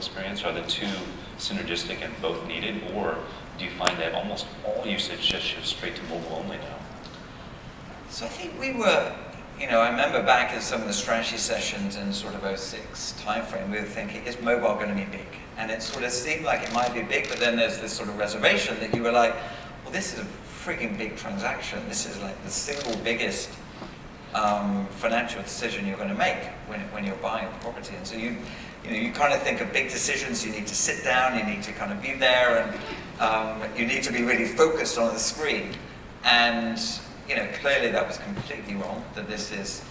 experience? Are the two synergistic and both needed, or do you find that almost all usage just shifts straight to mobile only now? So I think we were, I remember back at some of the strategy sessions in sort of 06 timeframe, we were thinking, is mobile going to be big? And it sort of seemed like it might be big, but then there's this sort of reservation that you were like, well, this is a freaking big transaction. This is like the single biggest financial decision you're going to make when you're buying a property. And so you kind of think of big decisions. You need to sit down. You need to kind of be there, and you need to be really focused on the screen. And clearly that was completely wrong. That this is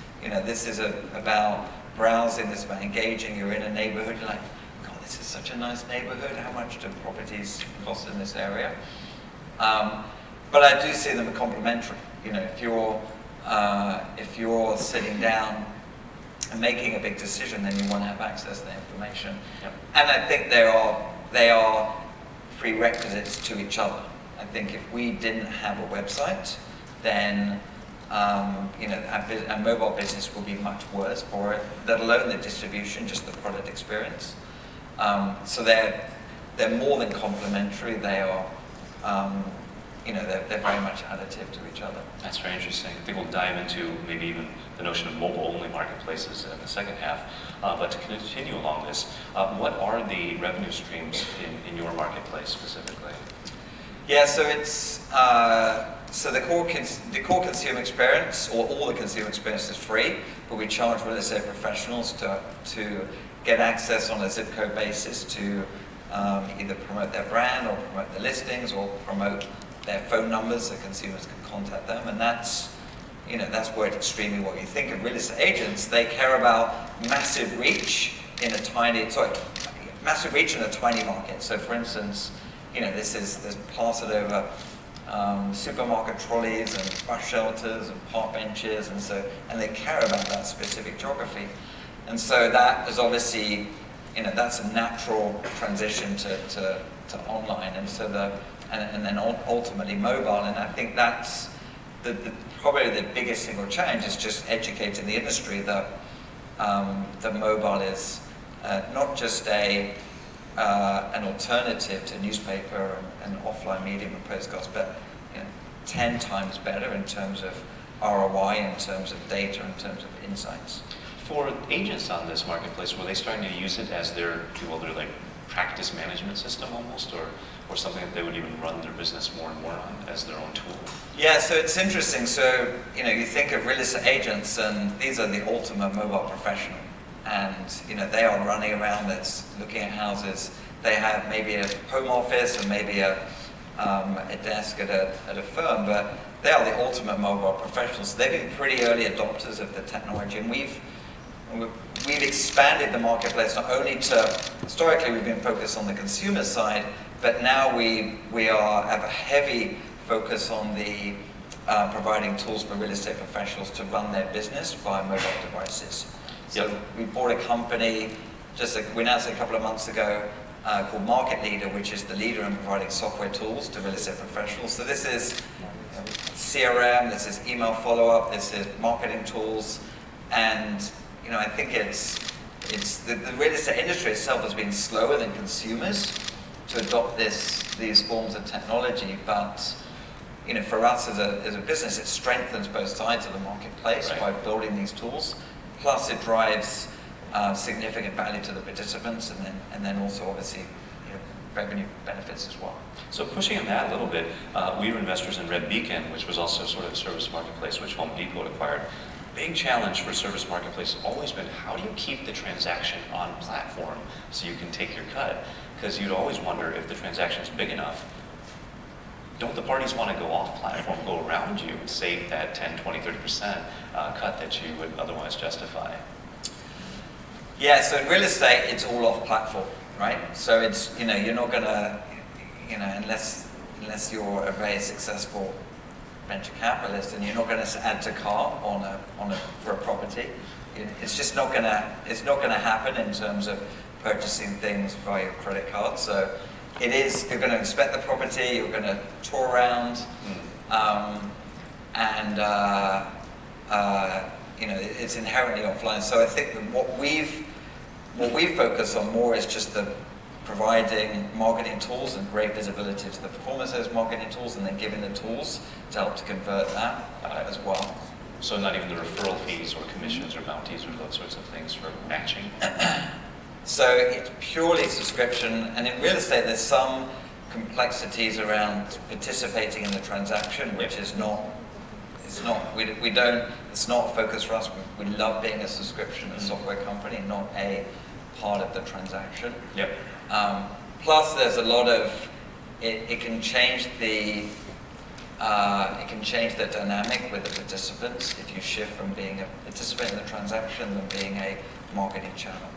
about browsing. This is about engaging. You're in a neighborhood. You're like, God, this is such a nice neighborhood. How much do properties cost in this area? But I do see them complementary. If you're sitting down and making a big decision, then you want to have access to the information. Yep. And I think they are prerequisites to each other. I think if we didn't have a website, then our mobile business will be much worse for it, let alone the distribution, just the product experience. So they're more than complementary. They are they're very much additive to each other. That's very interesting. I think we'll dive into maybe even the notion of mobile-only marketplaces in the second half. But to continue along this, what are the revenue streams in your marketplace specifically? Yeah, so it's the core consumer experience, or all the consumer experience, is free, but we charge real estate professionals to get access on a zip code basis to either promote their brand or promote their listings or promote their phone numbers so consumers can contact them. And that's worked extremely well. You think of real estate agents, they care about massive reach in a tiny market. So for instance, there's plastered over supermarket trolleys and bus shelters and park benches, and they care about that specific geography. And so that is obviously, that's a natural transition to online, and so and then ultimately mobile. And I think that's probably the biggest single challenge, is just educating the industry that mobile is not just an alternative to newspaper and offline medium and postcards, but 10 times better in terms of ROI, in terms of data, in terms of insights. For agents on this marketplace, were they starting to use it as their like practice management system almost, or something that they would even run their business more and more on as their own tool? Yeah, so it's interesting. So, you think of real estate agents, and these are the ultimate mobile professional. And, they are running around, that's looking at houses. They have maybe a home office or maybe a desk at a firm, but they are the ultimate mobile professionals. So they've been pretty early adopters of the technology, and we've expanded the marketplace not only to, historically we've been focused on the consumer side, but now we have a heavy focus on the providing tools for real estate professionals to run their business via mobile devices. So we bought a company, we announced it a couple of months ago, called Market Leader, which is the leader in providing software tools to real estate professionals. So this is CRM, this is email follow-up, this is marketing tools, and I think it's the real estate industry itself has been slower than consumers to adopt these forms of technology, but for us as a business, it strengthens both sides of the marketplace by building these tools. Plus, it drives significant value to the participants, and then also obviously revenue benefits as well. So pushing on that a little bit, we were investors in Red Beacon, which was also sort of a service marketplace, which Home Depot acquired. Big challenge for service marketplace has always been, how do you keep the transaction on platform so you can take your cut? Because you'd always wonder, if the transaction is big enough, don't the parties want to go off platform, go around you and save that 10, 20, 30% cut that you would otherwise justify? Yeah, so in real estate, it's all off platform, right? So it's, you're not going to, unless you're a very successful venture capitalist, and you're not going to add to cart for a property. It's just not going to happen in terms of purchasing things via your credit card. So you're going to inspect the property, you're going to tour around, and it's inherently offline. So I think that what we've what we focus on more is just the providing marketing tools and great visibility to the performance of those marketing tools, and then giving the tools to help to convert that as well. So not even the referral fees or commissions or bounties or those sorts of things for matching? So it's purely subscription, and in real estate there's some complexities around participating in the transaction, which is not, it's not a focus for us. We love being a subscription and software company, not a part of the transaction. Yep. Plus there's a lot of, it can change the dynamic with the participants if you shift from being a participant in the transaction than being a marketing channel.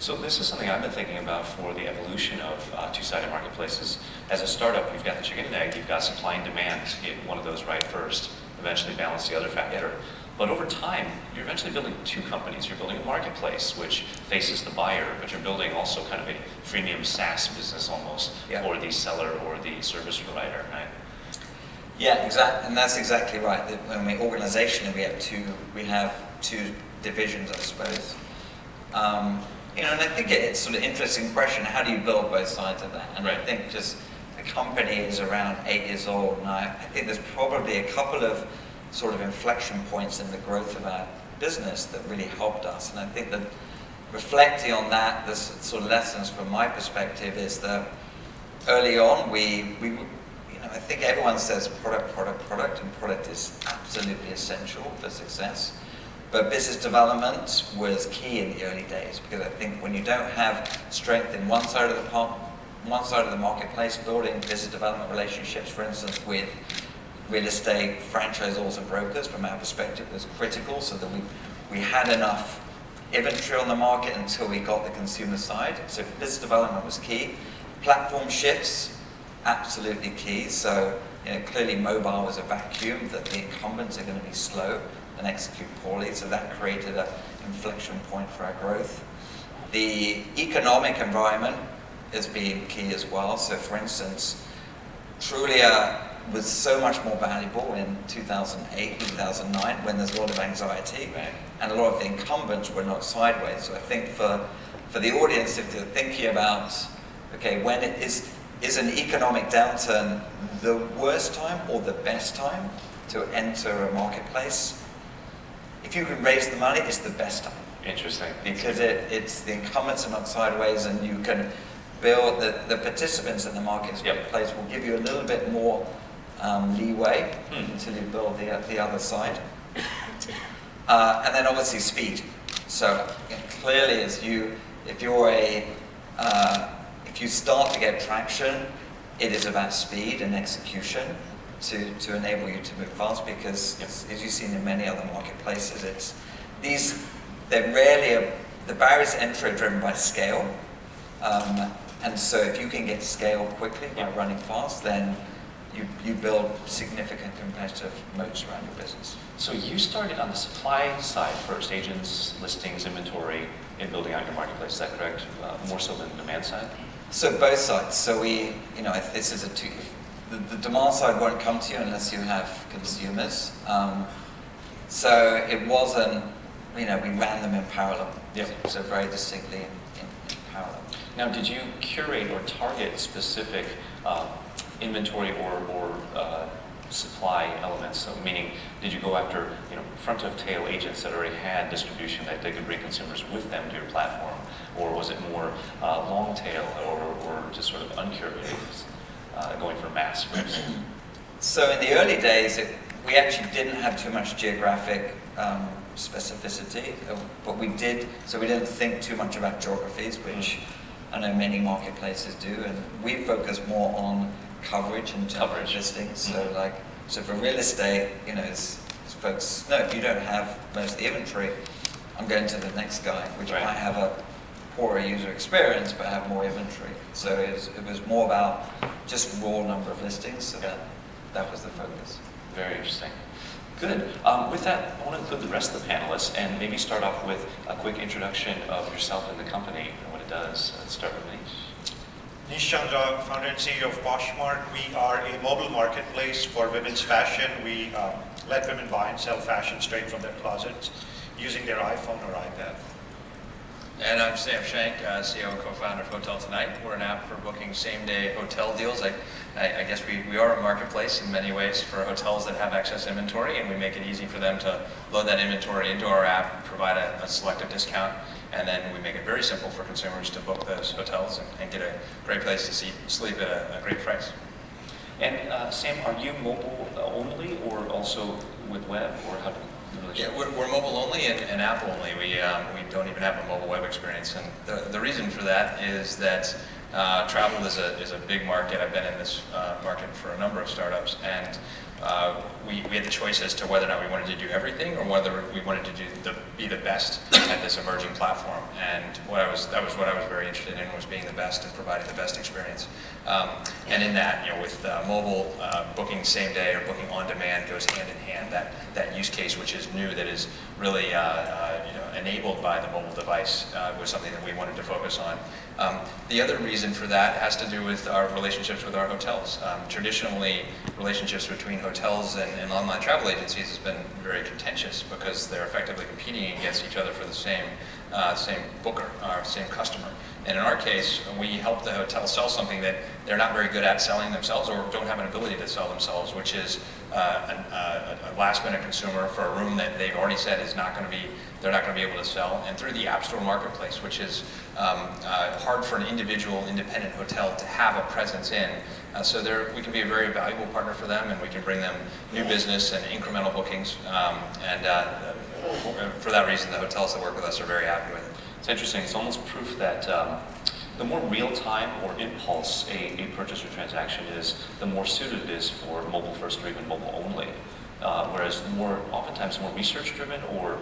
So this is something I've been thinking about for the evolution of two-sided marketplaces. As a startup, you've got the chicken and egg, you've got supply and demand to get one of those right first, eventually balance the other factor. Yeah. But over time, you're eventually building two companies. You're building a marketplace, which faces the buyer, but you're building also kind of a freemium SaaS business almost for the seller or the service provider, right? Yeah, exactly, and that's exactly right. When we organizationally we have two divisions, I suppose. And I think it's sort of interesting question. How do you build both sides of that? And I think just the company is around 8 years old now. I think there's probably a couple of sort of inflection points in the growth of our business that really helped us. And I think that reflecting on that, the sort of lessons from my perspective is that early on I think everyone says product, and product is absolutely essential for success. But business development was key in the early days, because I think when you don't have strength in one side of the marketplace, building business development relationships, for instance, with real estate franchisors and brokers, from our perspective, was critical, so that we had enough inventory on the market until we got the consumer side. So business development was key. Platform shifts, absolutely key. So clearly mobile was a vacuum that the incumbents are going to be slow and execute poorly, so that created an inflection point for our growth. The economic environment has been key as well. So for instance, Trulia was so much more valuable in 2008, 2009, when there's a lot of anxiety, and a lot of the incumbents were not sideways. So I think for the audience, if they're thinking about, okay, when is an economic downturn the worst time or the best time to enter a marketplace? If you can raise the money, it's the best time. Interesting. Because it's the incumbents are not sideways, and you can build, the participants in the marketplace will give you a little bit more leeway until you build the other side. And then obviously speed. So clearly, if you start to get traction, it is about speed and execution to enable you to move fast, because as you've seen in many other marketplaces, the barriers to entry are driven by scale. And so if you can get scale quickly by running fast, then you build significant competitive moats around your business. So you started on the supply side first, agents, listings, inventory, in building out your marketplace, is that correct? More so than the demand side? So both sides. So the demand side won't come to you unless you have consumers. So it wasn't, we ran them in parallel. So very distinctly in parallel. Now, did you curate or target specific inventory or supply elements? So meaning, did you go after front of tail agents that already had distribution that they could bring consumers with them to your platform, or was it more long tail or just sort of uncurated, going for mass, for instance? So in the early days, we actually didn't have too much geographic specificity, but we did. So we didn't think too much about geographies, which I know many marketplaces do, and we focus more on coverage and listings. So for real estate, as folks know, if you don't have most of the inventory, I'm going to the next guy, which might have a poorer user experience but have more inventory. So it was more about just raw number of listings. So that was the focus. Very interesting. Good. With that, I want to include the rest of the panelists and maybe start off with a quick introduction of yourself and the company and what it does. Let's start with Manish. Manish, Chandra, founder and CEO of Poshmark. We are a mobile marketplace for women's fashion. We let women buy and sell fashion straight from their closets using their iPhone or iPad. And I'm Shank, CEO and co-founder of HotelTonight. We're an app for booking same-day hotel deals. I guess we are a marketplace in many ways for hotels that have excess inventory, and we make it easy for them to load that inventory into our app, provide a selective discount, and then we make it very simple for consumers to book those hotels and get a great place to sleep at a great price. And Sam, are you mobile only or also with web, or how do you? Yeah, we're mobile only and app only. We don't even have a mobile web experience, and the reason for that is that travel is a big market. I've been in this market for a number of startups, and we had the choice as to whether or not we wanted to do everything or whether we wanted to be the best at this emerging platform. And that was what I was very interested in, was being the best and providing the best experience. And in that, with mobile booking same day or booking on demand goes hand in hand. That use case, which is new, that is really enabled by the mobile device, was something that we wanted to focus on. The other reason for that has to do with our relationships with our hotels. Traditionally, relationships between hotels and online travel agencies has been very contentious because they're effectively competing against each other for the same booker, or same customer. And in our case, we help the hotel sell something that they're not very good at selling themselves or don't have an ability to sell themselves, which is a last-minute consumer for a room that they've already said they're not going to be able to sell. And through the App Store marketplace, which is hard for an individual independent hotel to have a presence in. So we can be a very valuable partner for them, and we can bring them new business and incremental bookings. For that reason, the hotels that work with us are very happy with it. It's interesting. It's almost proof that the more real-time or impulse a purchase or transaction is, the more suited it is for mobile first or even mobile only. Whereas oftentimes more research-driven or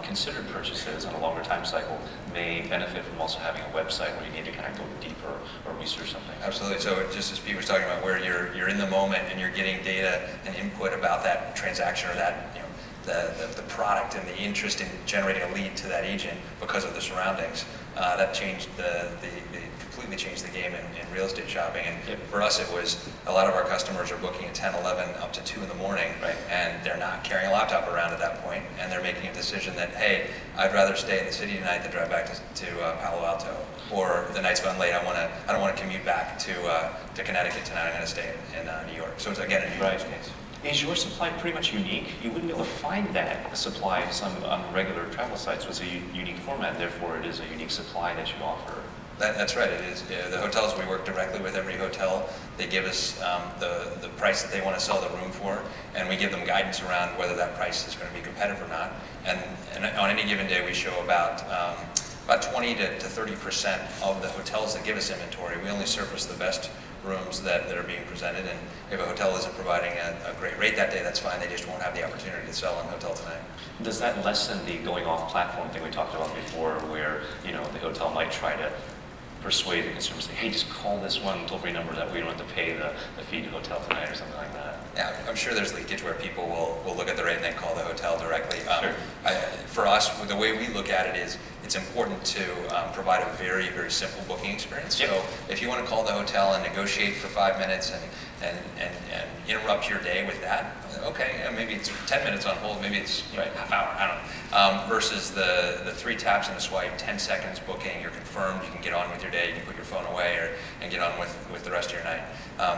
considered purchases on a longer time cycle may benefit from also having a website where you need to kind of go deeper or research something. Absolutely. So just as Pete was talking about, where you're in the moment and you're getting data and input about that transaction or that the product and the interest in generating a lead to that agent because of the surroundings, that changed completely changed the game in real estate shopping. And for us, it was a lot of our customers are booking at 10, 11, up to 2 in the morning, right, and they're not carrying a laptop around at that point, and they're making a decision that, hey, I'd rather stay in the city tonight than drive back to Palo Alto, or the night's gone late, I don't want to commute back to Connecticut tonight, I'm going to stay in New York. So it's again a new use case. Is your supply pretty much unique? You wouldn't be able to find that supply on regular travel sites. It's a unique format, therefore it is a unique supply that you offer. That's right, it is. The hotels, we work directly with every hotel. They give us the price that they want to sell the room for, and we give them guidance around whether that price is going to be competitive or not. And on any given day, we show about 20 to 30% of the hotels that give us inventory. We only surface the best rooms that are being presented, and if a hotel isn't providing a great rate that day, that's fine. They just won't have the opportunity to sell on HotelTonight. Does that lessen the going off platform thing we talked about before, where the hotel might try to persuade the consumer, say, hey, just call this one toll-free number that we don't have to pay the fee to HotelTonight or something like that? Yeah, I'm sure there's leakage where people will look at the rate and then call the hotel directly. Sure. For us, the way we look at it is, it's important to provide a very, very simple booking experience. Yep. So if you want to call the hotel and negotiate for 5 minutes and interrupt your day with that, okay, maybe it's 10 minutes on hold, maybe it's half hour, I don't know. Versus the 3 taps and a swipe, 10 seconds booking, you're confirmed, you can get on with your day, you can put your phone away and get on with the rest of your night.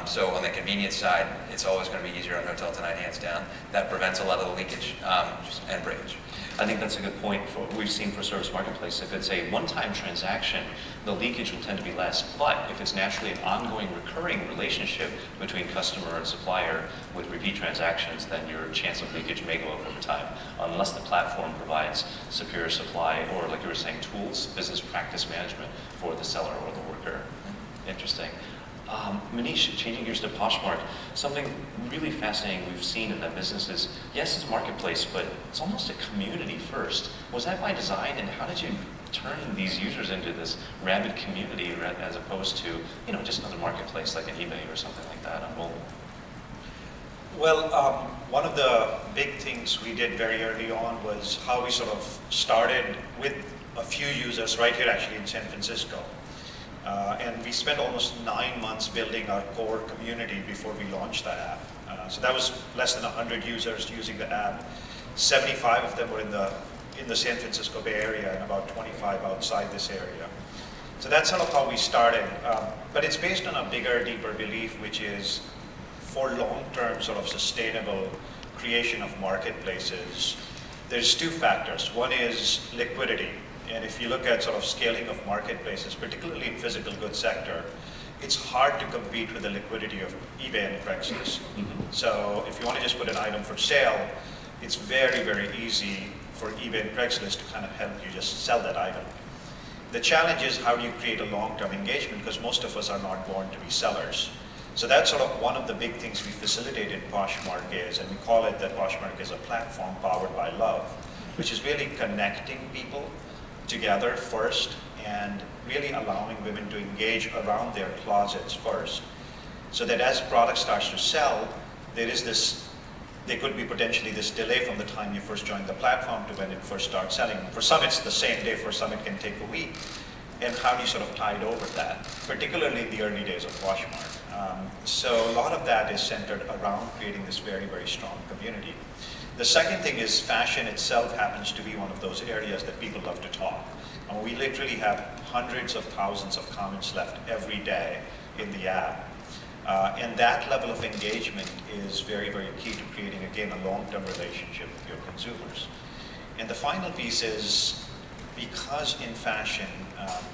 So on the convenience side, it's always going to be easier on HotelTonight, hands down. That prevents a lot of the leakage and breakage. I think that's a good point. We've seen for Service Marketplace, if it's a one-time transaction, the leakage will tend to be less. But if it's naturally an ongoing, recurring relationship between customer and supplier with repeat transactions, then your chance of leakage may go up over time, unless the platform provides superior supply or, like you were saying, tools, business practice management for the seller or the worker. Interesting. Manish, changing gears to Poshmark, something really fascinating we've seen in that business is, yes, it's a marketplace, but it's almost a community first. Was that by design, and how did you turn these users into this rabid community as opposed to, just another marketplace like an eBay or something like that on mobile? Well, one of the big things we did very early on was how we sort of started with a few users right here actually in San Francisco. And we spent almost 9 months building our core community before we launched the app. So that was less than 100 users using the app. 75 of them were in in the San Francisco Bay Area and about 25 outside this area. So that's sort of how we started. But it's based on a bigger, deeper belief, which is for long-term sort of sustainable creation of marketplaces, there's two factors. One is liquidity. And if you look at sort of scaling of marketplaces, particularly in physical goods sector, it's hard to compete with the liquidity of eBay and Craigslist. So if you want to just put an item for sale, it's very, very easy for eBay and Craigslist to kind of help you just sell that item. The challenge is how do you create a long-term engagement, because most of us are not born to be sellers. So that's sort of one of the big things we facilitate in Poshmark is, and we call it that Poshmark is a platform powered by love, which is really connecting people together first and really allowing women to engage around their closets first. So that as product starts to sell, there could be potentially this delay from the time you first join the platform to when it first starts selling. For some it's the same day, for some it can take a week. And how do you sort of tide over that, particularly in the early days of Poshmark? So a lot of that is centered around creating this very, very strong community. The second thing is fashion itself happens to be one of those areas that people love to talk. And we literally have hundreds of thousands of comments left every day in the app. And that level of engagement is very, very key to creating, again, a long-term relationship with your consumers. And the final piece is, because in fashion,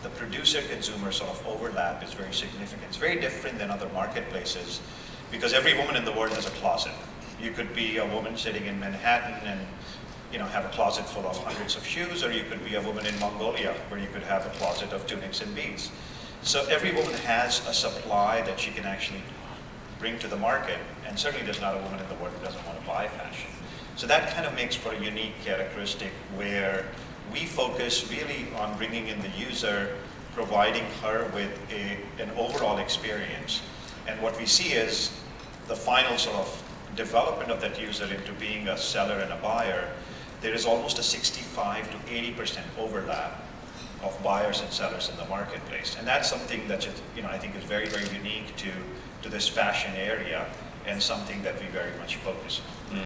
the producer-consumer sort of overlap is very significant. It's very different than other marketplaces, because every woman in the world has a closet. You could be a woman sitting in Manhattan and have a closet full of hundreds of shoes, or you could be a woman in Mongolia where you could have a closet of tunics and beads. So every woman has a supply that she can actually bring to the market, and certainly there's not a woman in the world who doesn't want to buy fashion. So that kind of makes for a unique characteristic where we focus really on bringing in the user, providing her with an overall experience. And what we see is the final sort of development of that user into being a seller and a buyer. There is almost a 65 to 80% overlap of buyers and sellers in the marketplace. And that's something that I think is very, very unique to this fashion area, and something that we very much focus on.